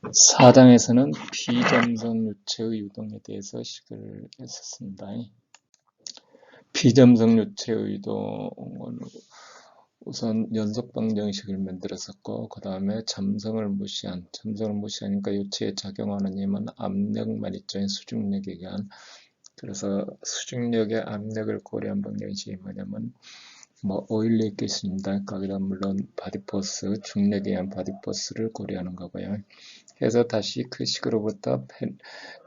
4장에서는 비점성 유체의 유동에 대해서 식을 했었습니다. 비점성 유체의 유동은 우선 연속 방정식을 만들었었고, 그 다음에 점성을 무시하니까 유체에 작용하는 힘은 압력만 있죠. 수중력에 의한. 그래서 수중력의 압력을 고려한 방정식이 뭐냐면, 오일러 있겠습니다. 거기다 물론 바디포스, 중력에 의한 바디포스를 고려하는 거고요. 그래서 다시 그 식으로부터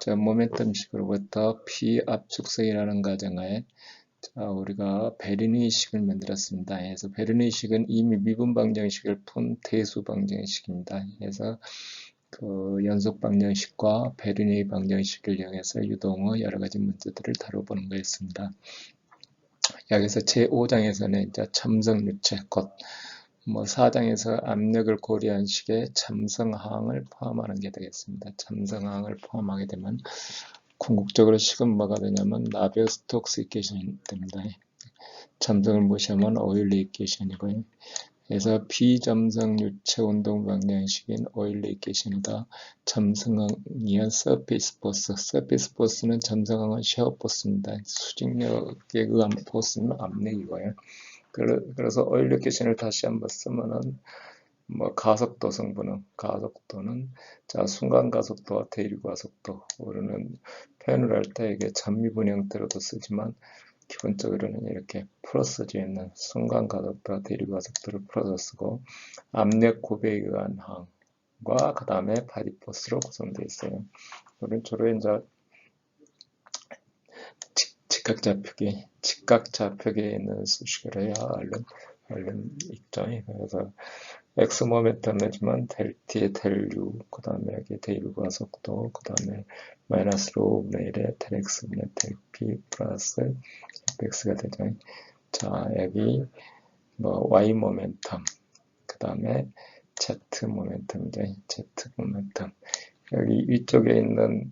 모멘텀 식으로부터 비압축성이라는 가정하에 우리가 베르누이 식을 만들었습니다. 그래서 베르누이 식은 이미 미분 방정식을 푼 대수 방정식입니다. 그래서 그 연속 방정식과 베르누이 방정식을 이용해서 유동의 여러 가지 문제들을 다뤄보는 거였습니다. 여기서 제5장에서는 이제 점성 유체 곧 4장에서 압력을 고려한 식의 점성항을 포함하는 게 되겠습니다. 점성항을 포함하게 되면 궁극적으로 식은 뭐가 되냐면 나비어-스톡스 이퀘이션이 됩니다. 점성을 무시하면 오일러 이퀘이션이고요. 그래서 비점성 유체 운동 방정식인 오일러 이퀘이션이다. 점성항이한 서페이스 포스, 서페이스 포스는 점성항은 셰어 포스입니다. 수직력에 의한 포스는 압력이고요. 그래서 오일러 이퀘이션을 다시 한번 쓰면은 가속도 성분은 순간 가속도와 대륙 가속도 우리는 표현을 할 때 이게 잔미분 형태로도 쓰지만 기본적으로는 이렇게 풀어서 있는 순간 가속도와 대륙 가속도를 풀어서 쓰고 압력 고배에 의한 항과 그 다음에 바디포스로 구성되어 있어요. 우리는 주로 이제 직각좌표기에 있는 수식을 해야 얼른 있죠. 그래서 X 모멘텀이지만 뒤에 델U, 그 다음에 여기 대륙 가속도, 그 다음에 마이너스 로 5분의 1에 델 X분의 델 P 플러스 Fx가 되죠. 자, 여기 Y 모멘텀, 그 다음에 Z 모멘텀이죠. Z 모멘텀. 여기 위쪽에 있는,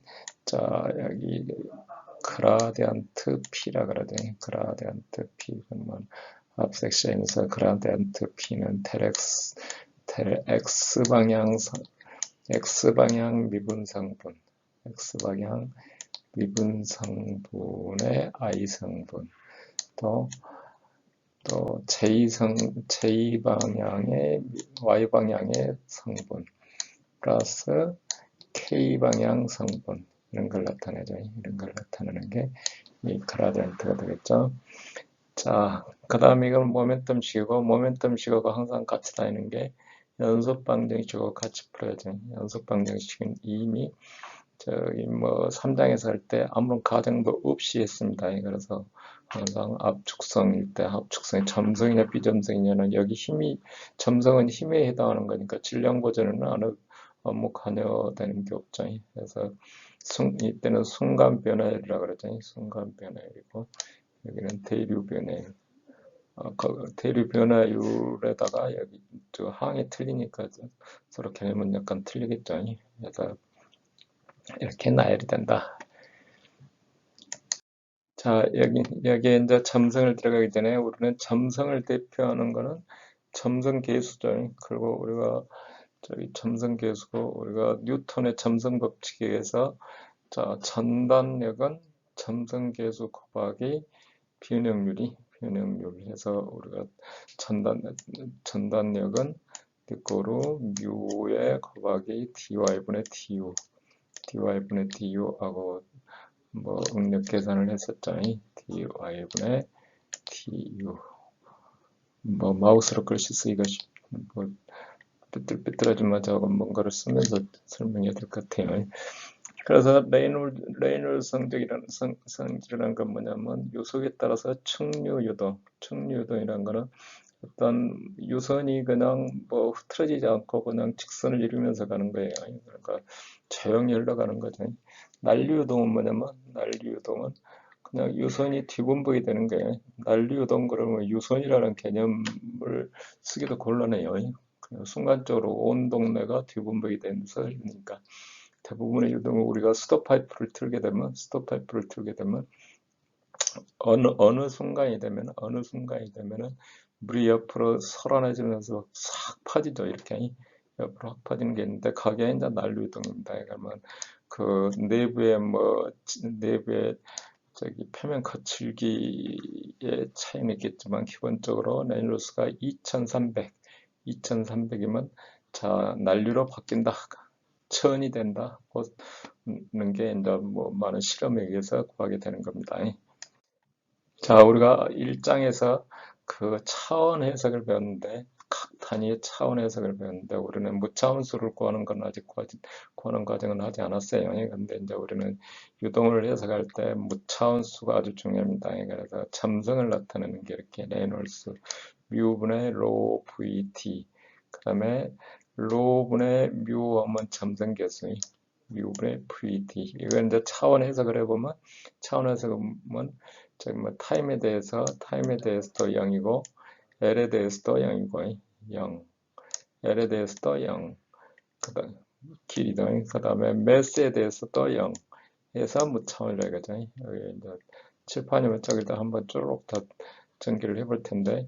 여기 그라디언트 P라 그러죠. 그라디언트 P, 그러면 앞섹션에서 그라디언트 P는 델 X방향 미분성분, X방향 미분성분의 I성분, 또 J방향의 Y방향의 성분, 플러스 K방향 성분, 이런 걸 나타내죠. 이런 걸 나타내는 게 이 그라디언트가 되겠죠. 자, 그 다음에 이건 모멘텀식하고 항상 같이 다니는 게 연속 방정식하고 같이 풀어야죠. 연속 방정식은 이미 3장에서 할 때 아무런 가정도 없이 했습니다. 그래서 항상 압축성일 때 합축성이 점성이냐 비점성이냐는 여기 점성은 힘에 해당하는 거니까 질량 보전은 아무 관여되는 게 없죠. 그래서 이때는 순간 변화율이라고 그러죠. 순간 변화율이고 여기는 대류 변화율. 대류 변화율에다가 여기 항이 틀리니까 서로 개념은 약간 틀리겠죠. 그래서 이렇게 나열이 된다. 자, 여기에 이제 점성을 들어가기 전에 우리는 점성을 대표하는 거는 점성 계수죠. 그리고 우리가 점성 계수고 우리가 뉴턴의 점성 법칙에 의해서 전단력은 점성 계수 곱하기 변형률 해서 우리가 전단력은 뒷거로 뮤에 곱하기 dy분의 du 하고 응력 계산을 했었죠. dy분의 du 마우스로 글씨 쓰기가 삐뚤삐뚤하지만 저거 뭔가를 쓰면서 설명해야 될 것 같아요. 그래서 레이놀드 성질이라는 건 뭐냐면 요속에 따라서 측류유동이라는 거는 어떤 유선이 그냥 흐트러지지 않고 그냥 직선을 이루면서 가는 거예요. 그러니까 조용히 흘러가는 거죠. 난리유동은 뭐냐면 난리유동은 그냥 유선이 뒤분복이 되는 거예요. 난리유동 그러면 유선이라는 개념을 쓰기도 곤란해요. 그냥 순간적으로 온 동네가 뒤분복이 되면서 그러니까 대부분의 유동을 우리가 스톱 파이프를 틀게 되면 어느 순간이 되면은 물이 옆으로 설어내지면서 싹 퍼지죠. 이렇게 옆으로 확 퍼지는 게 있는데 그게 이제 난류 유동입니다. 그러면 그 내부에 저기 표면 거칠기의 차이는 있겠지만 기본적으로 레놀수가 2300이면 자 난류로 바뀐다. 천이 된다. 는 게 이제 뭐 많은 실험에 의해서 구하게 되는 겁니다. 자, 우리가 1장에서 그 차원 해석을 배웠는데 각 단위의 차원 해석을 배웠는데 우리는 무차원수를 구하는 건 아직 구하는 과정은 하지 않았어요. 근데 이제 우리는 유동을 해석할 때 무차원수가 아주 중요합니다. 그래서 점성을 나타내는 게 이렇게 레놀수 뮤분의 로 VT 그다음에 로분의 뮤 하면 점성계수 뮤분의 VT 이거 이제 차원 해석을 해보면 차원 해석은 저기 뭐 타임에 대해서도 0이고 L에 대해서도 0이고 0 L에 대해서도 0 그다음 길이도 그다음에 매스에 대해서도 0 해서 무차원이라 이거죠. 여기 이제 칠판이면 저기다 한번 쭉 더 전개를 해볼 텐데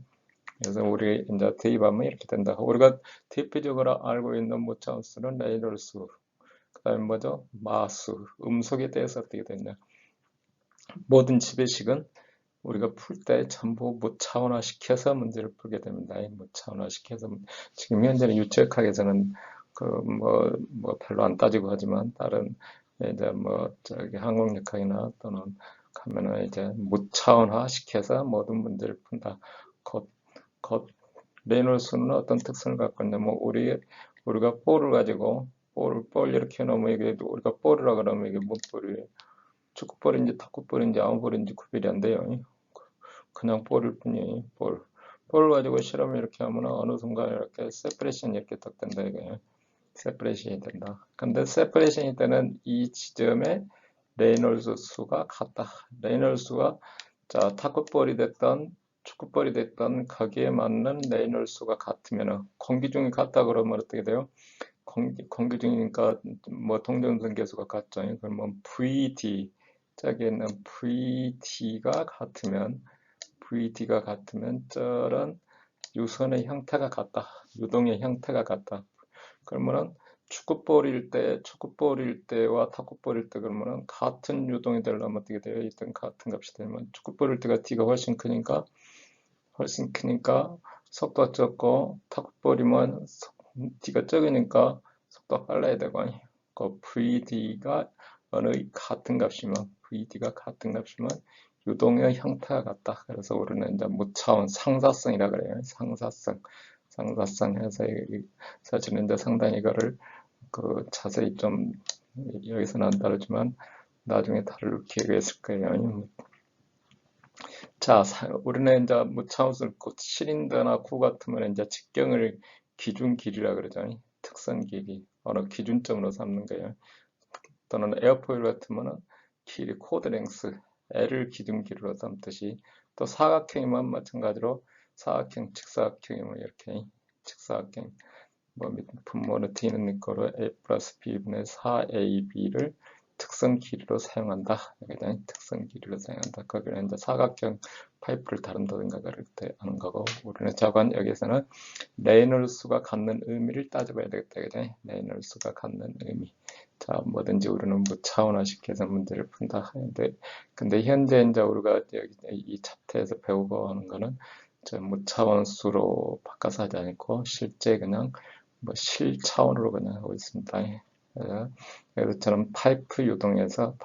그래서 우리 이제 대입하면 이렇게 된다. 우리가 대표적으로 알고 있는 무차원수는 레이놀수 그다음에 뭐죠? 마수 음속에 대해서 어떻게 되냐? 모든 지배식은 우리가 풀 때 전부 무차원화시켜서 문제를 풀게 됩니다. 무차원화시켜서 지금 현재는 유체역학에서는 뭐 별로 안 따지고 하지만 다른 이제 뭐 저기 항공역학이나 또는 가면은 이제 무차원화시켜서 모든 문제를 푼다. 곧 레놀수는 어떤 특성을 갖고 있냐면 우리가 볼을 가지고 볼 이렇게 해놓으면 이게 우리가 볼이라 그러면 이게 뭔 볼이에요? 축구볼인지 탁구볼인지 아무 볼인지 구별이 안 돼요. 그냥 볼일 뿐이에요. 볼 가지고 실험 이렇게 하면 어느 순간 이렇게 세퍼레이션이 이렇게 딱 된다 이거예요. 세퍼레이션이 된다. 근데 세퍼레이션이 되는 이 지점에 레이놀스 수가 같다. 레이놀스 수가 자 탁구볼이 됐던 축구볼이 됐던 거기에 맞는 레이놀스 수가 같으면 공기중이 같다 그러면 어떻게 돼요? 공기중이니까 뭐 동정선 계수가 같죠. 그러면 VT 저기에는 VT가 같으면 저런 유선의 형태가 같다. 유동의 형태가 같다. 그러면은 축구볼일 때와 탁구볼일 때 그러면은 같은 유동이 되려면 어떻게 돼요? 일단 같은 값이 되면 축구볼일 때가 D가 훨씬 크니까 속도가 적고 탁구볼이면 D가 적으니까 속도가 빨라야 되고 그 VD가 VD가 같은 값이면 유동의 형태가 같다. 그래서 우리는 이제 무차원 상사성이라 그래요. 상사성 해서 사실은 이제 상당히 이거를 자세히 좀 여기서는 안 다루지만 나중에 다룰 기회가 있을 거예요. 자, 우리는 이제 무차원수를 실린더나 구 같으면 이제 직경을 기준 길이라 그러죠. 특성 길이 어느 기준점으로 삼는 거예요. 또는 에어포일 같으면 길이 코드 랭스 L을 기준 길이로 삼듯이 또 사각형이면 마찬가지로 사각형, 직사각형이면 이렇게 직사각형 분모는 D는 있고로 A 플러스 B분의 4AB를 특성 길이로 사용한다. 특성 길이로 사용한다. 거기는 이제 사각형 파이프를 다룬다든가 그럴 때 하는 거고 우리는 저건 여기서는 레이놀수가 갖는 의미를 따져봐야 되겠다. 그죠? 레이놀수가 갖는 의미. 자, 뭐든지 우리는 무차원화시켜서 문제를 푼다 하는데 근데 현재 이제 우리가 여기 이 챕터에서 배우고 하는 거는 저 무차원수로 바꿔서 하지 않고 실제 그냥 뭐 실차원으로 그냥 하고 있습니다. 그래서 저는 파이프 유동에서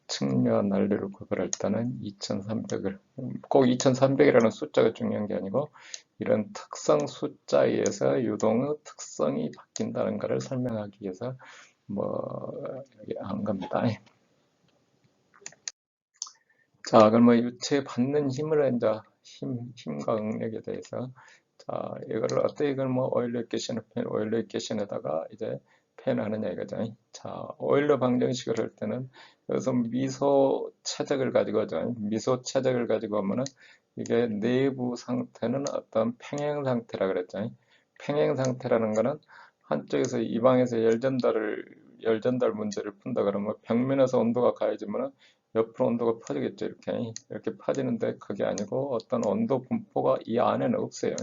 측면 난류를 구별할 때는 2300을 꼭 2300이라는 숫자가 중요한 게 아니고 이런 특성 숫자에 의해서 유동의 특성이 바뀐다는 것을 설명하기 위해서 한 겁니다. 자, 그럼 유체 받는 힘을 이제 힘과 응력에 대해서 자, 이거를 어떻게 이걸 오일러 이퀘이션에다가 이제 표현하느냐 이거죠. 자, 오일러 방정식을 할 때는 여기서 미소 최적을 가지고 하면은 이게 내부 상태는 어떤 평행 상태라 그랬죠. 평행 상태라는 거는 한쪽에서 이 방에서 열전달 문제를 푼다 그러면 벽면에서 온도가 가해지면은 옆으로 온도가 퍼지겠죠. 이렇게 퍼지는데 그게 아니고 어떤 온도 분포가 이 안에는 없어요.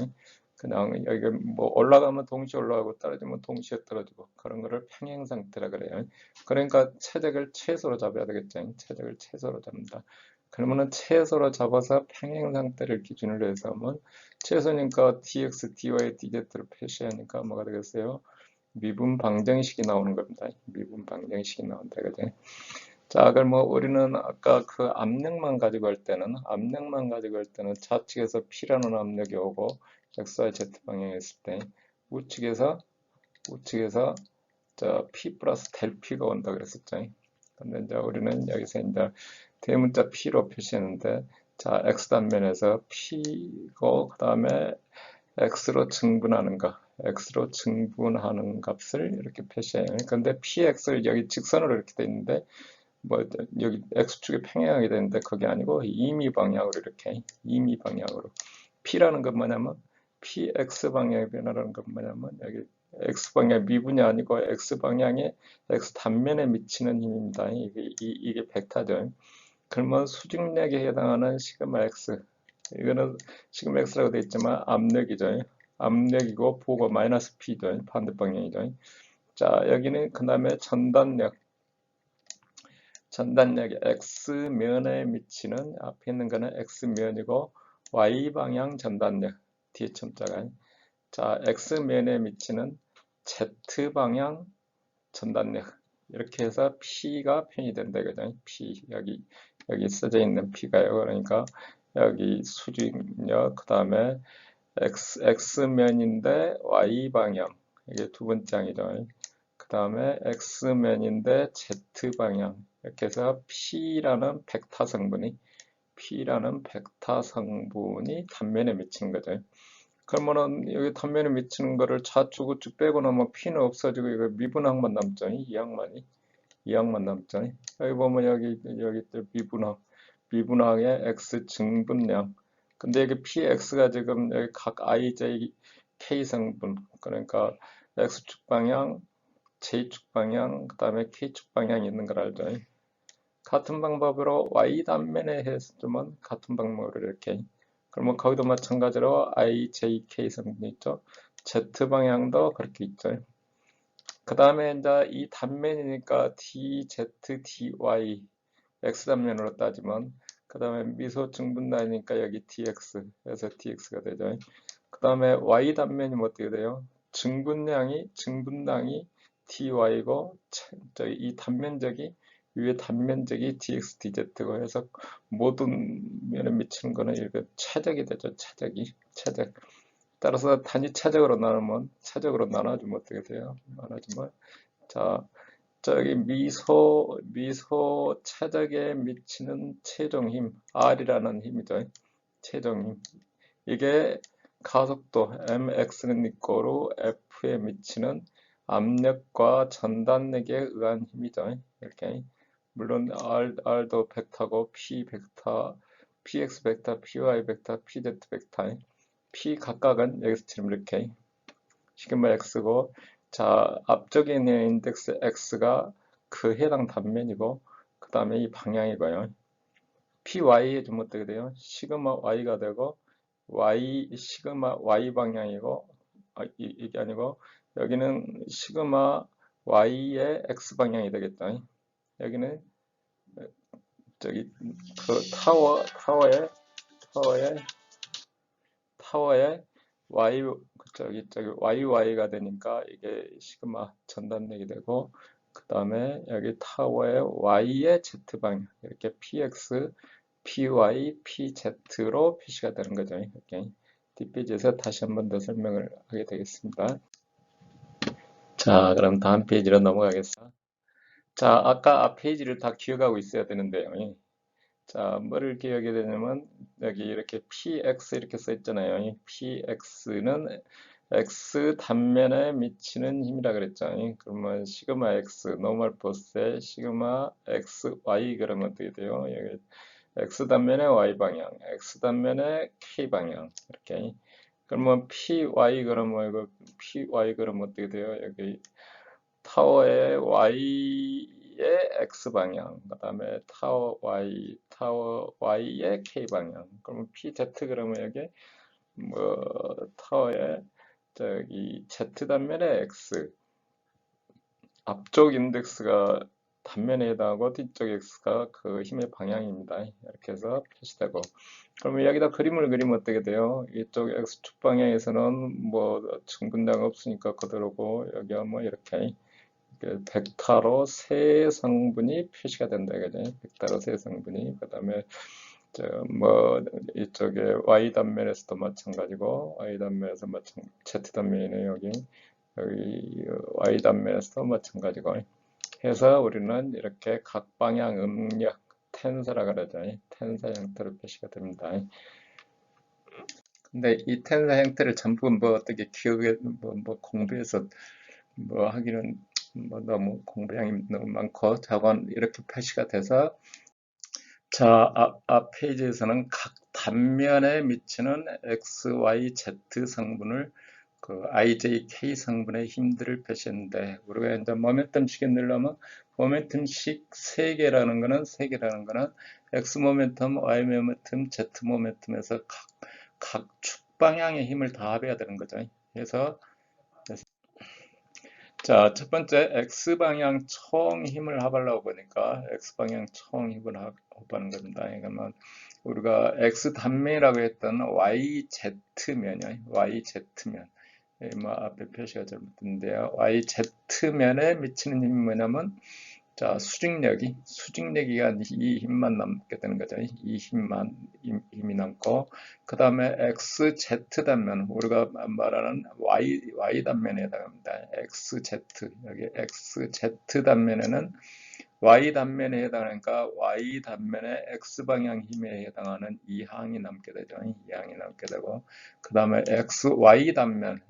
그냥 여기 뭐 올라가면 동시에 올라가고 떨어지면 동시에 떨어지고 그런 거를 평행 상태라 그래요. 그러니까 최적을 최소로 잡아야 되겠죠. 최적을 최소로 잡는다. 그러면은 최소로 잡아서 평행 상태를 기준으로 해서 하면 최소니까 dx, dy, dz를 표시하니까 뭐가 되겠어요? 미분 방정식이 나오는 겁니다. 미분 방정식이 나온다. 그죠? 자, 그럼 뭐 우리는 아까 그 압력만 가지고 할 때는 좌측에서 P라는 압력이 오고 XY Z 방향에 있을 때 우측에서 저 P 플러스 델 P가 온다 그랬었죠. 근데 이제 우리는 여기서 이제 대문자 P로 표시했는데 자, X 단면에서 P고 그다음에 X로 증분하는 값을 이렇게 표시해요. 근데 PX를 여기 직선으로 이렇게 돼 있는데 뭐 여기 X축에 평행하게 되는데 그게 아니고 임의 방향으로 이렇게 임의 방향으로 P라는 건 뭐냐면 PX 방향의 변화라는 건 뭐냐면 여기 X 방향 미분이 아니고 X 방향의 X 단면에 미치는 힘입니다. 이게 벡터죠. 그러면 수직력에 해당하는 시그마 X 이거는 시그마 X라고 되어 있지만 압력이죠. 압력이고 보고 마이너스 P죠. 반대 방향이죠. 자 여기는 그 다음에 전단력 X면에 미치는 앞에 있는 거는 X면이고 Y방향 전단력 뒤에 첨자가 자 X면에 미치는 Z방향 전단력 이렇게 해서 P가 표현이 된다 이거죠. P 여기 써져 있는 P가요. 그러니까 여기 수직력 그 다음에 X면인데 Y방향 이게 두 번째 항이죠. 그 다음에 X면인데 Z방향 이렇게 해서 P라는 벡터 성분이 단면에 미치는 거죠. 그러면은 여기 단면에 미치는 거를 좌측 우측 빼고 나면 P는 없어지고 이거 미분항만 남죠. 이 항만 남죠. 여기 보면 여기 또 미분항의 X 증분량. 근데 여기 PX가 지금 여기 각 IJ K 성분 그러니까 X축 방향 J축 방향, 그 다음에 K축 방향이 있는 걸 알죠. 같은 방법으로 Y 단면에 해주면 같은 방법으로 이렇게. 그러면 거기도 마찬가지로 I, J, K 성분이 있죠. Z 방향도 그렇게 있죠. 그 다음에 이제 이 단면이니까 D, Z, DY, X 단면으로 따지면 그 다음에 미소 증분단이니까 여기 DX, 그래서 DX가 되죠. 그 다음에 Y 단면이 어떻게 돼요? 증분량이 dy고 이 단면적이 위에 단면적이 dx dz고 해서 모든 면에 미치는 거는 이렇게 최적이 되죠. 최적. 따라서 단위 최적으로 나눠주면 어떻게 돼요? 나눠주면 자 저기 미소 최적에 미치는 최종 힘 R이라는 힘이죠. 최종 힘. 이게 가속도 mx는 이꼬로 f에 미치는 압력과 전단력에 의한 힘이죠. 이렇게 물론 r도 벡터고 p 벡터, px 벡터, py 벡터, pz 벡터, p 각각은 여기서처럼 이렇게 시그마 x고 자 앞쪽에 있는 인덱스 x가 그 해당 단면이고 그 다음에 이 방향이고요. py에 좀 어떻게 돼요? 시그마 y가 되고 시그마 y 방향이고 이게 아니고 여기는 시그마 y의 x 방향이 되겠다. 여기는 저기 그 타워의 y 저기 y가 되니까 이게 시그마 전단력이 되고 그 다음에 여기 타워의 y의 z 방향 이렇게 px py, pz로 표시가 되는 거죠. 이렇게 뒷페이지에서 다시 한 번 더 설명을 하게 되겠습니다. 자, 그럼 다음 페이지로 넘어가겠습니다. 자, 아까 앞 페이지를 다 기억하고 있어야 되는데요. 자, 뭐를 기억해야 되냐면 여기 이렇게 px 이렇게 써 있잖아요. px는 x 단면에 미치는 힘이라 그랬죠. 그러면 시그마 x 노멀 포스의 시그마 xy 그러면 어떻게 돼요? 여기 x 단면의 y 방향, x 단면의 k 방향 이렇게. 그러면 py 그러면 이거 py 그러면 어떻게 돼요? 여기 타워의 y의 x 방향, 그다음에 타워 y의 k 방향. 그러면 pz 그러면 여기 타워의 저기 Z 단면의 X, 앞쪽 인덱스가 단면에 해당하고 뒤쪽 X가 그 힘의 방향입니다. 이렇게 해서 표시되고, 그러면 여기다 그림을 그리면 어떻게 돼요? 이쪽 X축 방향에서는 증분량 없으니까 그대로고, 여기가 이렇게 벡터로 세 성분이 표시가 된다 이거죠. 벡터로 세 성분이. 그다음에 이쪽에 Y 단면에서도 마찬가지고, Y 단면에서 Z 단면이네 여기 Y 단면에서도 마찬가지고 해서 우리는 이렇게 각 방향 음력 텐서라 그러죠. 텐서 형태로 표시가 됩니다. 근데 이 텐서 형태를 전부 어떻게 기억에 공부해서 하기는 너무 공부량이 너무 많고, 저건 이렇게 표시가 돼서, 자, 앞 페이지에서는 각 단면에 미치는 X, Y, Z 성분을 그 IJ, K 성분의 힘들을 표시했는데, 우리가 이제 모멘텀식에 넣으려면 모멘텀식 세개라는 거는 X 모멘텀, Y 모멘텀, Z 모멘텀에서 각 축 방향의 힘을 다 합해야 되는 거죠. 그래서 자, 첫 번째 X방향 총 힘을 합하려고 보니까 X방향 총 힘을 합하는 겁니다. 그러면 우리가 X 단면이라고 했던 YZ면이요. YZ면. 앞에 표시가 잘못됐는데요. YZ면에 미치는 힘이 뭐냐면, 자, 수직력이가 이 힘만 남게 되는 거죠. 이 힘이 남고, 그 다음에 XZ 단면, 우리가 말하는 Y 단면에 해당합니다. XZ, 여기 XZ 단면에는 Y 단면에 해당하니까 Y 단면의 X 방향 힘에 해당하는 이 항이 남게 되죠. 이 항이 남게 되고, 그 다음에 XY 단면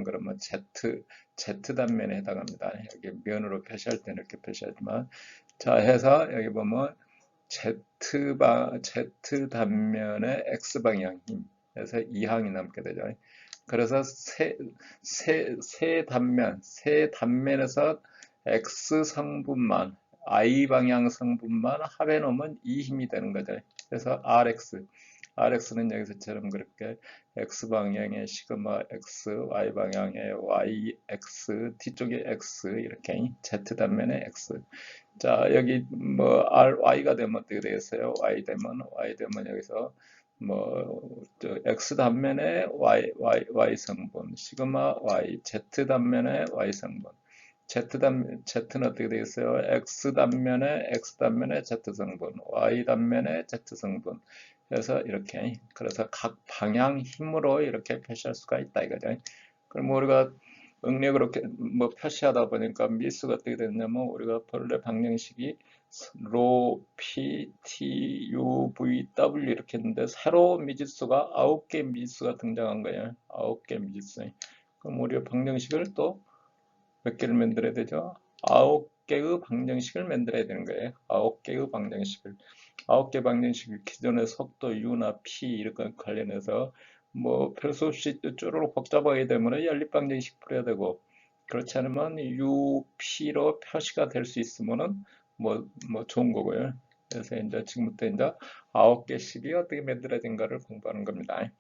그러면 Z 단면에 해당합니다. 여기 면으로 표시할 때는 이렇게 표시하지만, 자 해서 여기 보면 Z 단면의 X 방향 힘, 그래서 이 항이 남게 되죠. 그래서 세 단면에서 X 성분만, Y 방향 성분만 합해 놓으면 이 힘이 되는 거죠. 그래서 RX는 여기서처럼 그렇게 X 방향의 시그마 X, Y 방향의 YX, 뒤쪽에 X, 이렇게 Z 단면의 X. 자, 여기 Y가 되면 어떻게 되겠어요? Y 되면 여기서 X 단면의 Y 성분, 시그마 Y, Z 단면의 Y 성분. Z는 어떻게 되겠어요? X 단면의 Z 성분, Y 단면의 Z 성분. 그래서 각 방향 힘으로 이렇게 표시할 수가 있다 이거죠. 그럼 우리가 응력으로 표시하다 보니까 미수가 어떻게 됐냐면, 우리가 본래 방정식이 로, P, T, U, V, W 이렇게 했는데, 새로운 미지수가 9개 미지수가 등장한 거예요. 9개 미지수. 그럼 우리가 방정식을 또 몇 개를 만들어야 되죠? 9개의 방정식을 만들어야 되는 거예요. 9개의 방정식을. 9개 방정식, 기존의 속도 U나 P 이렇게 관련해서 별 수 없이 쪼르륵 복잡하게 되면 연립방정식 풀어야 되고, 그렇지 않으면 U, P로 표시가 될 수 있으면은 좋은 거고요. 그래서 이제 지금부터 이제 9개씩이 어떻게 만들어진가를 공부하는 겁니다.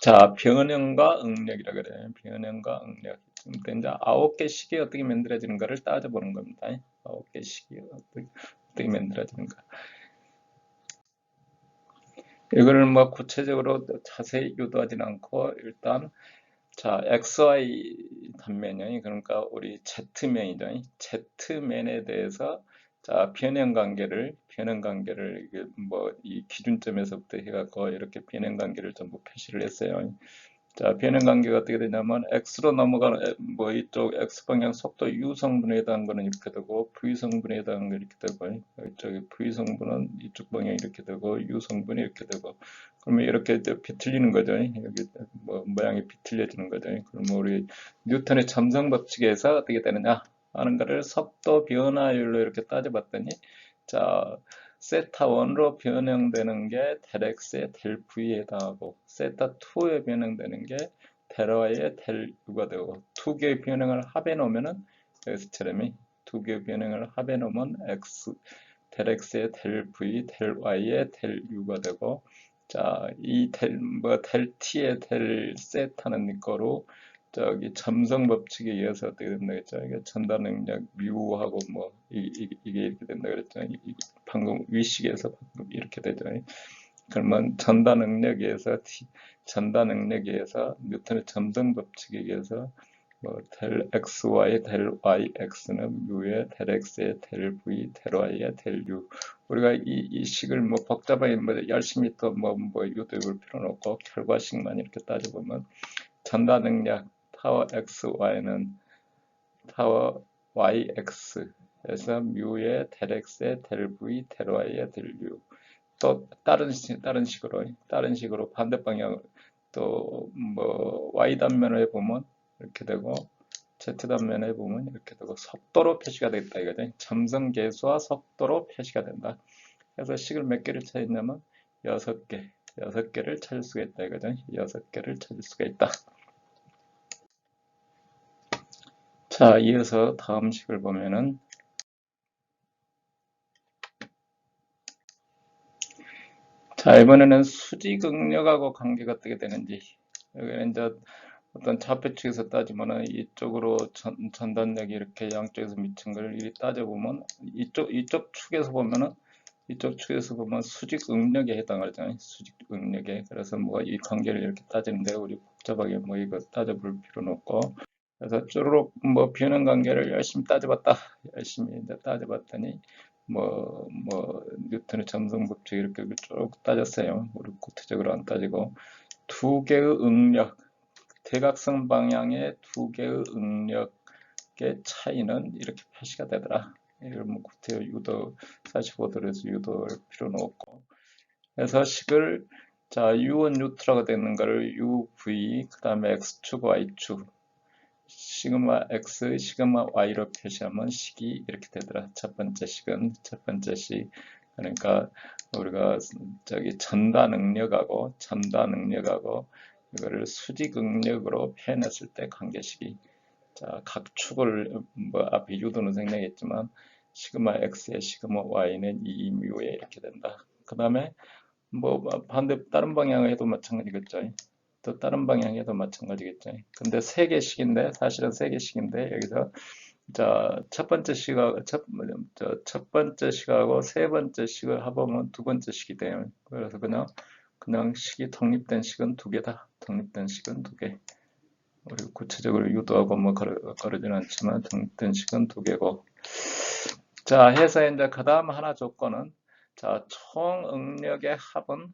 자, 변형과 응력이라 그래요. 변형과 응력. 지금부터 이제 9개씩이 어떻게 만들어지는가를 따져보는 겁니다. 9개씩이 어떻게 만들어지는가. 이거를 구체적으로 자세히 유도하진 않고, 일단 자, XY 단면이, 그러니까 우리 Z면이죠. Z면에 대해서, 자, 변형 관계를 이게 이 기준점에서부터 해갖고 이렇게 변형 관계를 전부 표시를 했어요. 자, 변형 관계가 어떻게 되냐면, X로 넘어가는 이쪽 X 방향 속도 U 성분에 해당하는 거는 이렇게 되고, V 성분에 해당하는 거 이렇게 되고, 이쪽에 V 성분은 이쪽 방향 이렇게 되고, U 성분이 이렇게 되고, 그러면 이렇게 비틀리는 거죠. 여기 모양이 비틀려지는 거죠. 그러면 우리 뉴턴의 잠성 법칙에서 어떻게 되느냐 하는 거를 속도 변화율로 이렇게 따져봤더니, 자, 세타 1로 변형되는 게 델 X의 델 V에 해당하고, 세타 2에 변형되는 게 델 Y의 델 U가 되고, 두 개의 변형을 합해 놓으면은, 여기서처럼 두 개의 변형을 합해 놓으면 델 X의 델 V, 델 Y의 델 U가 되고, 자, 델 t에 델 세타는 거로 저기 점성 법칙에 의해서 어떻게 된다 그랬죠? 이게 전달 능력 뮤하고 뭐 이게 이렇게 된다 그랬죠? 방금 위식에서 방금 이렇게 되죠. 그러면 전달 능력에 의해서 뉴턴의 점성 법칙에 의해서 델 xy 델 yx는 뮤의 델 x의 델 v 델 y의 델 u. 우리가 이 식을 뭐 복잡하게 열심히 또 유도해 볼 필요는 없고 결과식만 이렇게 따져보면 전달 능력 타워 xy는 타워 yx에서 뮤의 델 x의 델 v 델 y의 델 u. 또 다른 식으로 반대 방향 또 y 단면을 보면 이렇게 되고 z 단면에 보면 이렇게 되고 속도로 표시가 됐다 이거죠. 점성 계수와 속도로 표시가 된다. 그래서 식을 몇 개를 찾았냐면 6개를 찾을 수가 있다 이거죠. 6개를 찾을 수가 있다. 자, 이어서 다음 식을 보면은 자, 이번에는 수직응력하고 관계가 어떻게 되는지 여기는 이제 어떤 좌표 측에서 따지면은 이쪽으로 전단력이 이렇게 양쪽에서 미친 걸 이리 따져보면 이쪽 축에서 보면은 수직 응력에 해당하잖아요. 수직 응력에. 그래서 이 관계를 이렇게 따지는데 우리 복잡하게 이거 따져볼 필요는 없고. 그래서 쪼르륵 비는 관계를 열심히 따져봤다. 열심히 이제 따져봤더니 뉴턴의 점성 법칙 이렇게 쭉 따졌어요. 우리 구체적으로 안 따지고 두 개의 응력 대각선 방향의 두 개의 응력의 차이는 이렇게 표시가 되더라. 이걸 구태 유도 45도에서 유도할 필요는 없고. 그래서 식을 자 U1 뉴트라고 되는 거를 UV 그 다음에 X축 Y축 시그마 X 시그마 Y로 표시하면 식이 이렇게 되더라. 첫 번째 식 그러니까 우리가 저기 전달 능력하고 이거를 수직 응력으로 표현했을 때 관계식이 자, 각 축을 앞에 유도는 생략했지만 시그마 x의 시그마 y는 2뮤에 이렇게 된다. 그 다음에 다른 방향을 해도 마찬가지겠죠. 또 다른 방향에도 마찬가지겠죠. 근데 사실은 세 개씩인데 여기서 자, 첫 번째 식하고 세 번째 식을 합하면 두 번째 식이 돼요. 그래서 그냥 식이 독립된 식은 두 개다. 독립된 식은 두 개. 우리 구체적으로 유도하고 거르지는 않지만 독립된 식은 두 개고. 자, 해서 이제 그 다음 하나 조건은 자, 총응력의 합은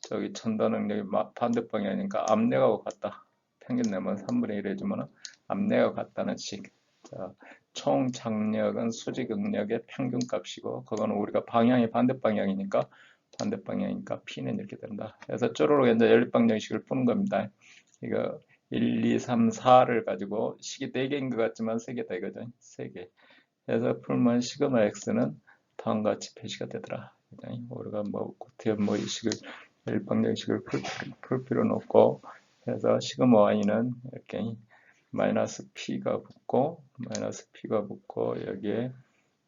저기 전달 응력이 반대 방향이니까 압력하고 같다. 평균 내면 3분의 1 해주면 압력하고 같다는 식. 자, 총 장력은 수직 응력의 평균값이고 그거는 우리가 방향이 반대 방향이니까 P는 이렇게 된다. 그래서 쪼르륵 이제 연립방정식을 푸는 겁니다. 이거 1, 2, 3, 4를 가지고 식이 4개인 것 같지만 3개다 이거죠. 3개. 그래서 풀면 시그마 x는 다음과 같이 표시가 되더라. 우리가 이 식을 연립방정식을 풀 필요는 없고 그래서 시그마 y는 이렇게 마이너스 p가 붙고 여기에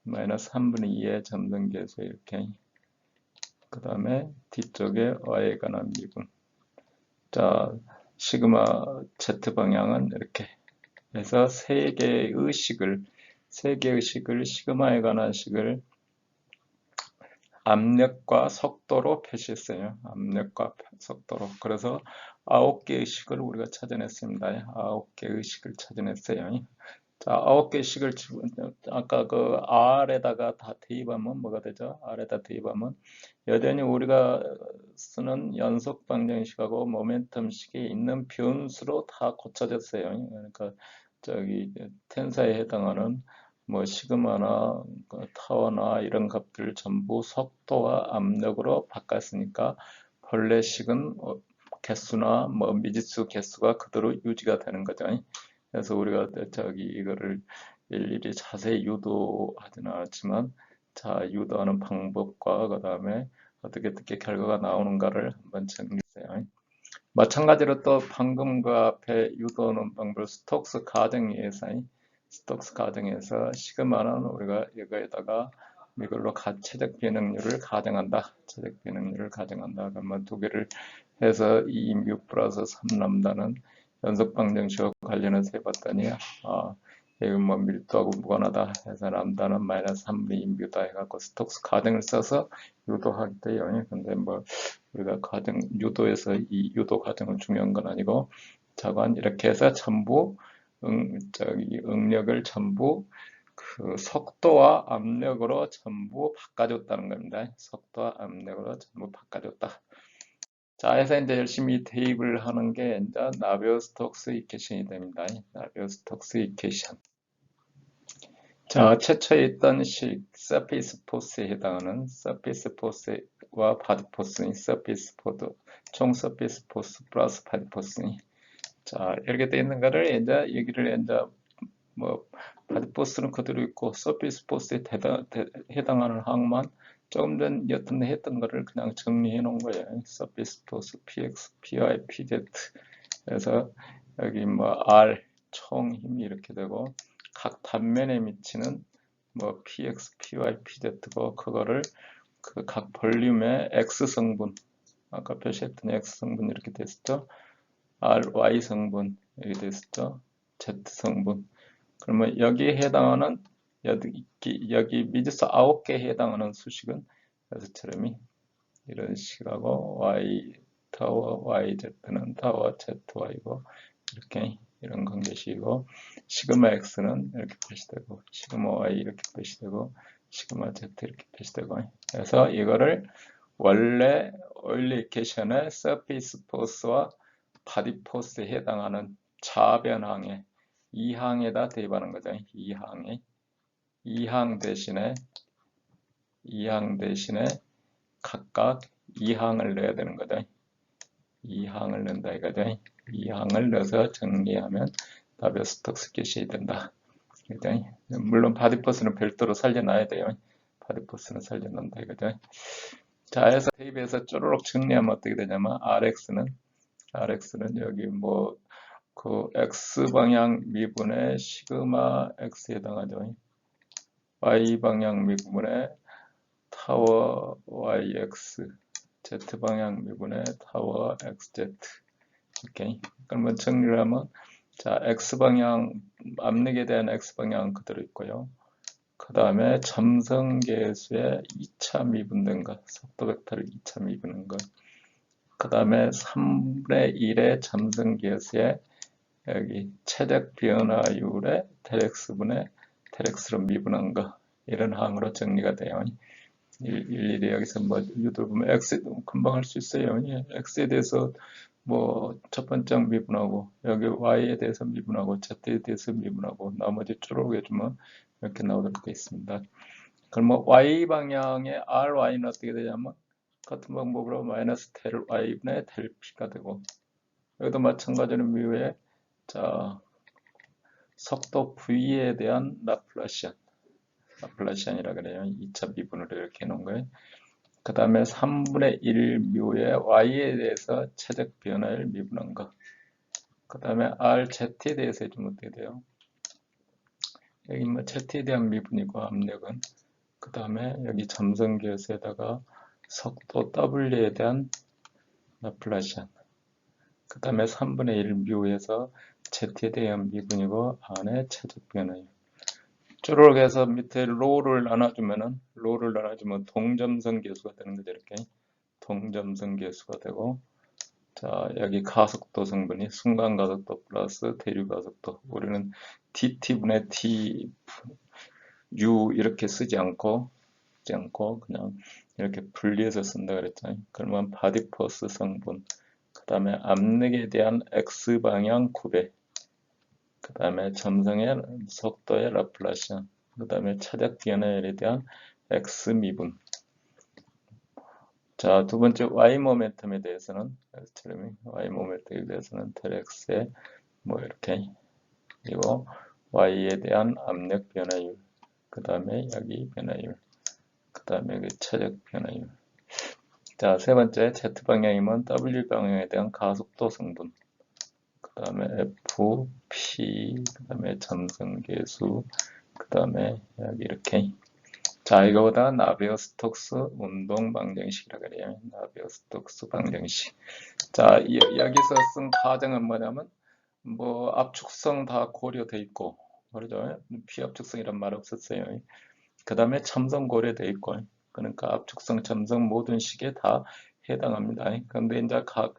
마이너스 3분의 2의 점등계수 이렇게 그 다음에 뒤쪽에 y에 관한 미분. 자, 시그마 z 방향은 이렇게 해서 세 개의 식을 시그마에 관한 식을 압력과 속도로 표시했어요. 압력과 속도로. 그래서 9개의 식을 우리가 찾아냈습니다. 9개의 식을 찾아냈어요. 자, 9개 식을 아까 그 R에다가 다 대입하면 뭐가 되죠? R에다 대입하면 여전히 우리가 쓰는 연속 방정식하고 모멘텀식에 있는 변수로 다 고쳐졌어요. 그러니까 저기 텐사에 해당하는 시그마나 타워나 이런 값들을 전부 속도와 압력으로 바꿨으니까 본래 식은 개수나 미지수 개수가 그대로 유지가 되는 거죠. 그래서 우리가 이거를 일일이 자세히 유도하지는 않았지만 자, 유도하는 방법과 그 다음에 어떻게 결과가 나오는가를 한번 정리했어요. 마찬가지로 또 방금 그 앞에 유도하는 방법 스톡스 가정에서 시그마는 우리가 이거에다가 이걸로 최적 변형률을 가정한다. 최적 변형률을 가정한다. 그러면 두 개를 해서 2뮤 플러스 3람다는 연속 방정식과 관련해서 해봤더니 이건 뭐 밀도하고 무관하다 해서 람다는 마이너스 3분의 2뮤다 해갖고 스톡스 가정을 써서 유도하게 돼요. 근데 뭐 우리가 가정 유도에서 이 유도 가정은 중요한 건 아니고 자관 이렇게 해서 전부 응력을 전부 그 속도와 압력으로 전부 바꿔줬다는 겁니다. 속도와 압력으로 전부 바꿔줬다. 자, 해서 이제 열심히 대입을 하는 게 이제 나비오-스톡스 이퀘이션이 됩니다. 나비오-스톡스 이퀘이션. 자, 최초에 있던 식 서페이스 포스에 해당하는 서페이스 포스와 바디 포스인 서페이스 포드 총 서페이스 포스 플러스 바디 포스니 자, 이렇게 돼 있는 거를 이제 여기를 이제 뭐 바디 포스는 그대로 있고 서페이스 포스에 해당하는 항만 조금 전 여튼 했던 거를 그냥 정리해 놓은 거예요. 서페이스 포스 px, py, pz 그래서 여기 뭐 r 총 힘이 이렇게 되고 각 단면에 미치는 뭐 px, py, pz고 그거를 그 각 볼륨의 x 성분 아까 표시했던 x 성분 이렇게 됐었죠. r, y 성분 이렇게 됐었죠. z 성분 그러면 여기에 해당하는 여기 미지수 9개에 해당하는 수식은 여기처럼 이런 식하고 y 타워 yz는 타워 zy고 이렇게 이런 관계식이고 시그마 x는 이렇게 표시되고 시그마 y 이렇게 표시되고 시그마 z 이렇게 표시되고 그래서 이거를 원래 오일리 이퀘이션의 서페이스 포스와 바디 포스에 해당하는 차변항에 이 항에다 대입하는 거죠. 이 항 대신에 각각 이 항을 넣어야 되는 거죠. 이 항을 넣는다 이거죠. 이 항을 넣어서 정리하면 나비오-스톡스 이퀘이션이 된다. 그죠? 물론 바디포스는 별도로 살려놔야 돼요. 바디포스는 살려놓는다 이거죠. 자, 해서 대입해서 쪼르륵 정리하면 어떻게 되냐면 RX는 여기 뭐 그 X방향 미분의 시그마 X에 해당하죠. Y방향 미분의 타워 YX Z방향 미분의 타워 XZ 오케이. 그러면 정리를 하면 자, X방향 압력에 대한 X방향은 그대로 있고요. 그 다음에 점성계수의 2차 미분된 것, 속도 벡터를 2차 미분한 것. 그 다음에 3분의 1의 점성계수의 여기 최적 변화율의 델엑스분의 델엑스로 미분한 거 이런 항으로 정리가 돼요. 일일이 여기서 뭐 유도 보면 X 금방 할 수 있어요. X에 대해서 뭐 첫 번째 미분하고 여기 Y에 대해서 미분하고 Z에 대해서 미분하고 나머지 쭉 해주면 이렇게 나오도록 되어 있습니다. 그러면 Y 방향의 RY는 어떻게 되냐면 같은 방법으로 마이너스 델 Y분의 델 P가 되고 여기도 마찬가지로 미후에 자, 속도 V에 대한 라플라시안이라 그래요. 2차 미분으로 이렇게 해놓은 거예요. 그 다음에 3분의 1 묘의 Y에 대해서 최적 변화를 미분한 거. 그 다음에 RZ에 대해서 해주면 어떻게 돼요? 여기 뭐 Z에 대한 미분이고 압력은 그 다음에 여기 점성계수에다가 속도 W에 대한 라플라시안 그 다음에 3분의 1 묘에서 Z에 대한 미분이고 안에 최적 변화율 쭈르륵 해서 밑에 로를 나눠주면 동점성 계수가 되는 거죠. 이렇게 동점성 계수가 되고 자 여기 가속도 성분이 순간 가속도 플러스 대류 가속도 우리는 dt분의 t u 이렇게 쓰지 않고 그냥 이렇게 분리해서 쓴다 그랬잖아요. 그러면 바디 포스 성분 그 다음에 압력에 대한 x방향 9배 그 다음에 점성의 속도의 라플라시안 그 다음에 차적 변화율에 대한 x 미분 자, 두 번째 y 모멘텀에 대해서는 y 모멘텀에 대해서는 델x의 뭐 이렇게 그리고 y에 대한 압력 변화율 그 다음에 여기 변화율 그 다음에 여기 차적 변화율 자, 세 번째 z방향이면 w방향에 대한 가속도 성분 그 다음에 f, p 그 다음에 점성계수 그 다음에 여기 이렇게 자, 이거보다 나비어-스톡스 운동 방정식이라 그래요. 나비어-스톡스 방정식. 자, 여기서 쓴 가정은 뭐냐면, 뭐, 압축성 다 고려돼 있고, 그러죠? 비압축성이란 말 없었어요. 그 다음에 첨성 고려돼 있고, 그러니까 압축성, 첨성 모든 식에 다 해당합니다. 그런데 이제 각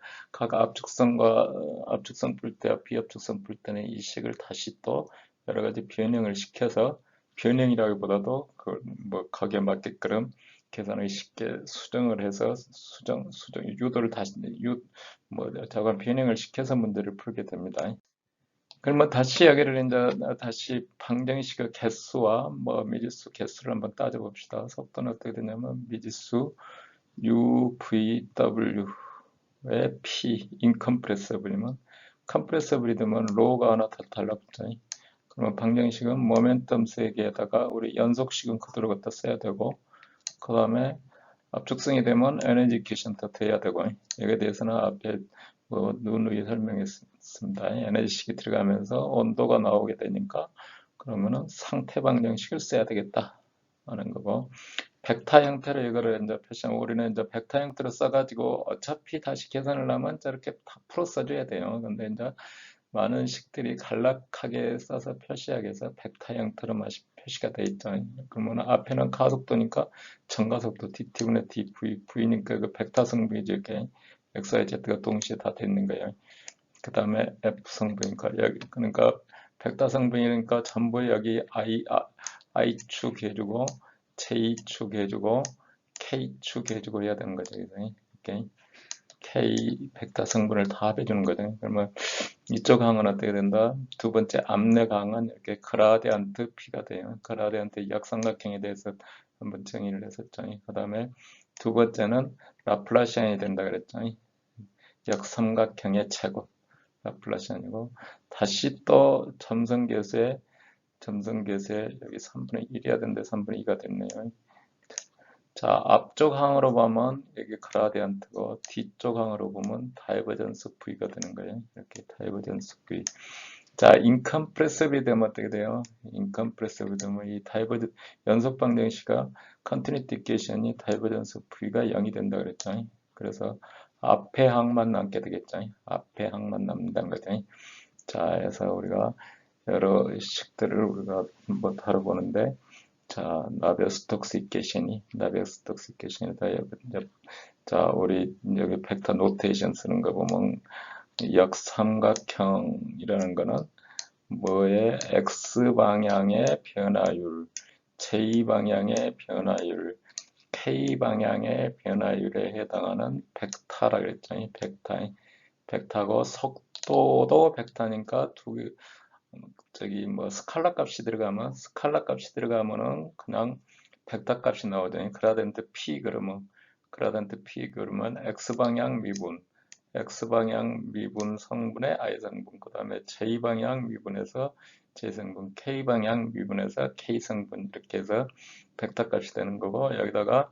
압축성 풀 때와 비압축성 풀 때는 이 식을 다시 또 여러 가지 변형을 시켜서 변형이라기보다도 뭐 거기에 맞게끔 계산을 쉽게 수정을 해서 유도를 다시 저건 변형을 시켜서 문제를 풀게 됩니다. 그러면 다시 여기를 이제 다시 방정식의 개수와 뭐 미지수 개수를 한번 따져봅시다. 속도는 어떻게 되냐면 미지수 UVW의 P 인컴프레서블이면 컴프레서블이 되면 로우가 하나 더 달라붙죠. 그러면 방정식은 모멘텀 세개에다가 우리 연속식은 그대로 갖다 써야 되고 그 다음에 압축성이 되면 에너지 퀴션트 돼야 되고 여기에 대해서는 앞에 뭐 누누이 설명했습니다. 에너지식이 들어가면서 온도가 나오게 되니까 그러면은 상태 방정식을 써야 되겠다 하는 거고 벡터 형태로 이거를 이제 표시하면 우리는 이제 벡터 형태로 써가지고 어차피 다시 계산을 하면 저렇게 다 풀어 써줘야 돼요. 근데 이제 많은 식들이 간략하게 써서 표시하기 위해서 벡터 형태로 표시가 돼 있죠. 그러면 앞에는 가속도니까 정가속도 dt분의 dv, v니까 그 벡터 성분이죠. 이렇게 x, y, z가 동시에 다 되는 거예요. 그 다음에 f 성분이니까 여기 그러니까 벡터 성분이니까 전부 여기 i축 해주고 j축 해주고 k축 해주고 해야 되는 거죠. 이렇게 k 벡터 성분을 다 해주는 거죠. 그러면 이쪽 항은 어떻게 된다? 두 번째 압력 항은 이렇게 그라디안트 P가 돼요. 그라디안트 역삼각형에 대해서 한번 정의를 했었죠. 그 다음에 두 번째는 라플라시안이 된다 그랬죠. 역삼각형의 최고 라플라시안이고 다시 또 점성계수에 여기 3분의 1이야 되는데 3분의 2가 됐네요. 자, 앞쪽 항으로 보면 여기 그라디안트고 뒤쪽 항으로 보면 다이버전스 V가 되는 거예요. 이렇게 다이버전스 V. 자, 인컴프레서블이 되면 어떻게 돼요? 인컴프레서블이 되면 이 연속 방정식과 컨티뉴티 이퀘이션이 다이버전스 V가 0이 된다 그랬죠. 그래서 앞에 항만 남게 되겠죠. 앞에 항만 남는다는 거죠. 자, 그래서 우리가 여러 식들을 우리가 뭐 다뤄보는데 자, 나비어-스톡스 이퀘이션이다. 자, 우리 여기 벡터 노테이션 쓰는 거 보면 역삼각형이라는 거는 뭐의 x 방향의 변화율, j 방향의 변화율, k 방향의 변화율에 해당하는 벡터라 그랬죠. 벡터고 속도도 벡터니까 저기 뭐 스칼라 값이 들어가면은 그냥 벡터 값이 나오잖아요. 그라덴트 P 그러면 x 방향 미분 성분의 I 성분, 그 다음에 J 방향 미분에서 J 성분, K 방향 미분에서 K 성분 이렇게 해서 벡터 값이 되는 거고 여기다가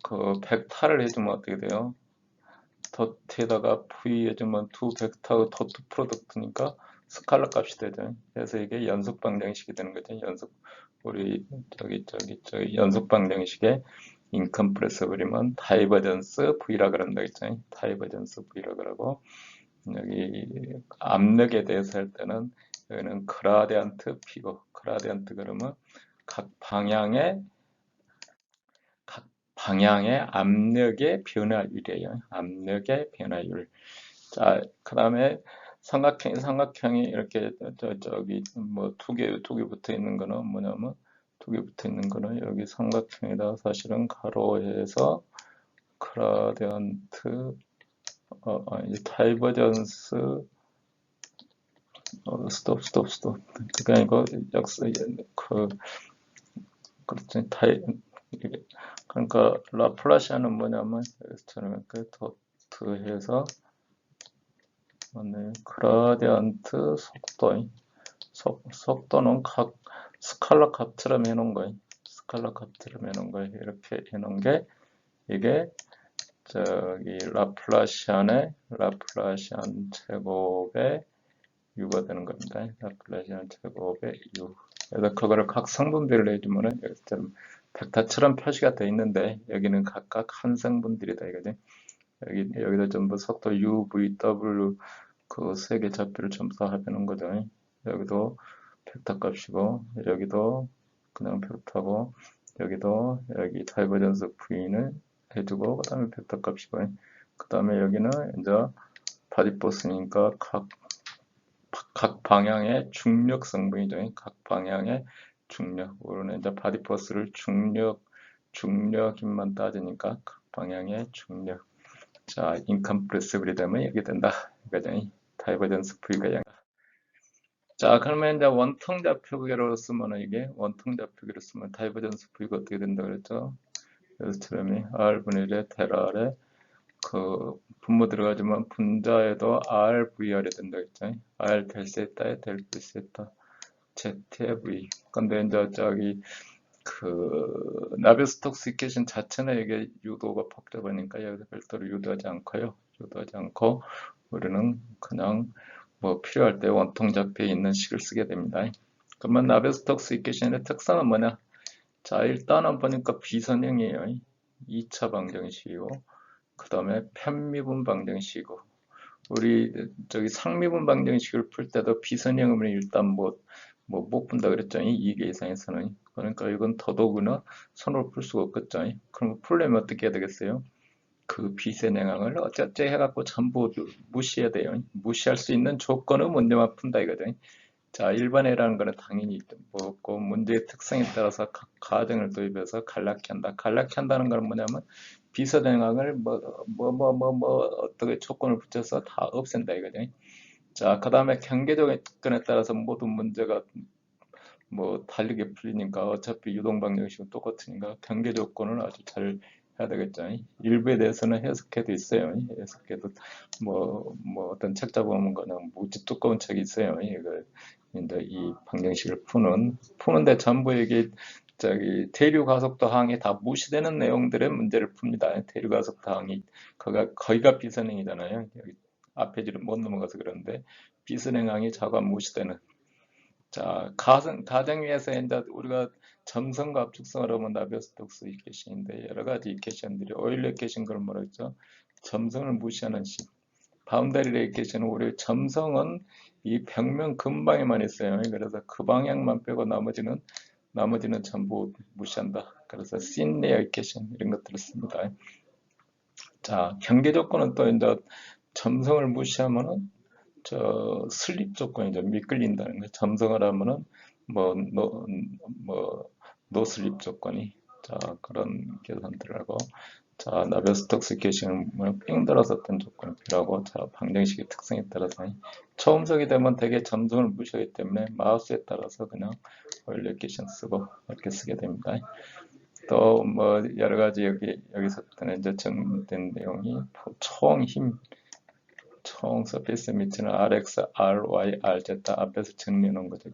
그 벡터를 해주면 어떻게 돼요? 덧에다가 V 해주면 두 벡터의 도트 프로덕트니까 스칼라 값이 되죠. 그래서 이게 연속 방정식이 되는 거죠. 우리 연속 방정식의 인컴프레서블이면 다이버전스 V라 그런다 했죠. 다이버전스 V라 그러고 여기 압력에 대해서 할 때는 여기는 그라디안트 P고 그라디안트 그러면 각 방향의 압력의 변화율이에요. 압력의 변화율. 자, 그 다음에 삼각형이 이렇게 저기 뭐 두 개 붙어 있는 거는 뭐냐면 두 개 붙어 있는 거는 여기 삼각형에다 사실은 가로해서 그라디언트 다이버전스 스톱 그게 아니고 그렇지 그러니까 라플라시아는 뭐냐면 여기서처럼 이렇게 도트해서 그라디언트 속도는 각 스칼라 값처럼 해놓은 거예요. 이렇게 해놓은 게 이게 저기 라플라시안 제곱의 u가 되는 겁니다. 라플라시안 제곱의 u. 그래서 그거를 각 성분별로 해주면은 여기처럼 벡터처럼 표시가 되어 있는데 여기는 각각 한성분들이다 이거지. 여기도 전부 속도 u, v, w 그 세 개 좌표를 점수하는 거죠. 여기도 벡터 값이고 여기도 그냥 벡터고 여기도 여기 다이버전스 v는 해주고 그 다음에 벡터 값이고 그 다음에 여기는 이제 바디포스니까 각 방향의 중력 성분이죠. 각 방향의 중력. 우리는 이제 바디포스를 중력임만 따지니까 각 방향의 중력. 자, 인컴프레시블이 되면 이렇게 된다. 이거죠. 다이버전스 V가 양. 자, 그러면 이제 원통 좌표계로 쓰면 이게 원통 좌표계로 쓰면 다이버전스 V가 어떻게 된다 그랬죠? 그래서 처럼이 R분의 1에 테라 아래 그 분모 들어가지만 분자에도 RVR이 된다 했죠. R 델 세타에 델 B 세타 Z의 V. 근데 이제 저기 그 나비스톡스 이퀘션 자체는 이게 유도가 복잡하니까 여기서 별도로 유도하지 않고요. 유도하지 않고 우리는 그냥 뭐 필요할 때 원통 좌표에 있는 식을 쓰게 됩니다. 그러면 나비스톡스 이퀘션의 특성은 뭐냐? 자, 일단은 보니까 비선형이에요. 2차 방정식이고 그 다음에 편미분 방정식이고 우리 저기 상미분 방정식을 풀 때도 비선형이면 일단 못 푼다 그랬죠. 2개 이상에서는. 그러니까 이건 더더구나 손으로 풀 수가 없겠죠. 그럼 풀려면 어떻게 해야 되겠어요? 그 비선형을 어쩌지 해갖고 전부 무시해야 돼요. 무시할 수 있는 조건은 문제만 푼다 이거죠. 자, 일반회라는 거는 당연히 뭐고 문제의 특성에 따라서 각 가정을 도입해서 간략히 한다. 간략히 한다는 건 뭐냐면 비선행항을 어떻게 조건을 붙여서 다 없앤다 이거죠. 자, 그 다음에 경계조건에 따라서 모든 문제가 뭐 다르게 풀리니까 어차피 유동 방정식은 똑같으니까 경계 조건을 아주 잘 해야 되겠죠. 일부에 대해서는 해석해도 있어요. 해석해도 뭐 어떤 책 잡아보면 그냥 무지 두꺼운 책이 있어요. 이걸 이제 이 방정식을 푸는데 전부 이게 저기 대류가속도 항이 다 무시되는 내용들의 문제를 풉니다. 대류가속도 항이 거기가 비선행이잖아요. 여기 앞에 줄은 못 넘어가서 그런데 비선행항이 자관 무시되는. 자, 가정 위에서 이제 우리가 점성과 압축성을 하면 나비스톡스 이퀘션인데 여러 가지 이퀘션들이 오일러 이퀘션 걸 뭐라 했죠? 점성을 무시하는 식. 바운더리 이퀘션은 우리 점성은 이 벽면 근방에만 있어요. 그래서 그 방향만 빼고 나머지는 전부 무시한다. 그래서 신레어 이퀘션 이런 것들을 씁니다. 자, 경계 조건은 또 이제 점성을 무시하면은 슬립 조건이죠. 미끌린다는 거. 점성을 하면은 노슬립 조건이. 자, 그런 계산들을 하고. 자, 나베스톡스 이퀘션은 삥 돌아서 어떤 조건이 필요하고. 자, 방정식의 특성에 따라서. 초음속이 되면 대개 점성을 무시하기 때문에 마우스에 따라서 그냥 오일러 이퀘션 쓰고 이렇게 쓰게 됩니다. 또 여러 가지 여기서 이제 정리된 내용이 총 서페이스 밑에는 RX, RY, RZ 앞에서 정리해 놓은 거죠.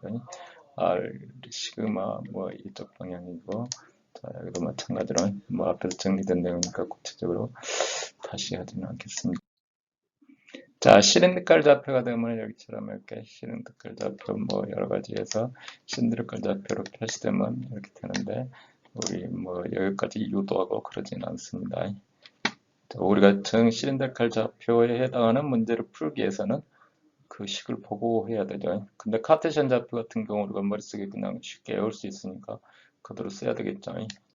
R, 시그마 이쪽 방향이고 자, 여기도 마찬가지로 앞에서 정리된 내용이니까 구체적으로 다시 하지는 않겠습니다. 자, 시린드컬 좌표가 되면 여기처럼 이렇게 시린드컬 좌표 여러 가지에서 시린드컬 좌표로 표시되면 이렇게 되는데 우리 여기까지 유도하고 그러지는 않습니다. 우리가 정시린드컬 좌표에 해당하는 문제를 풀기 위해서는 그 식을 보고 해야 되죠. 근데 카테시안 좌표 같은 경우 우리가 머릿속에 그냥 쉽게 외울 수 있으니까 그대로 써야 되겠죠.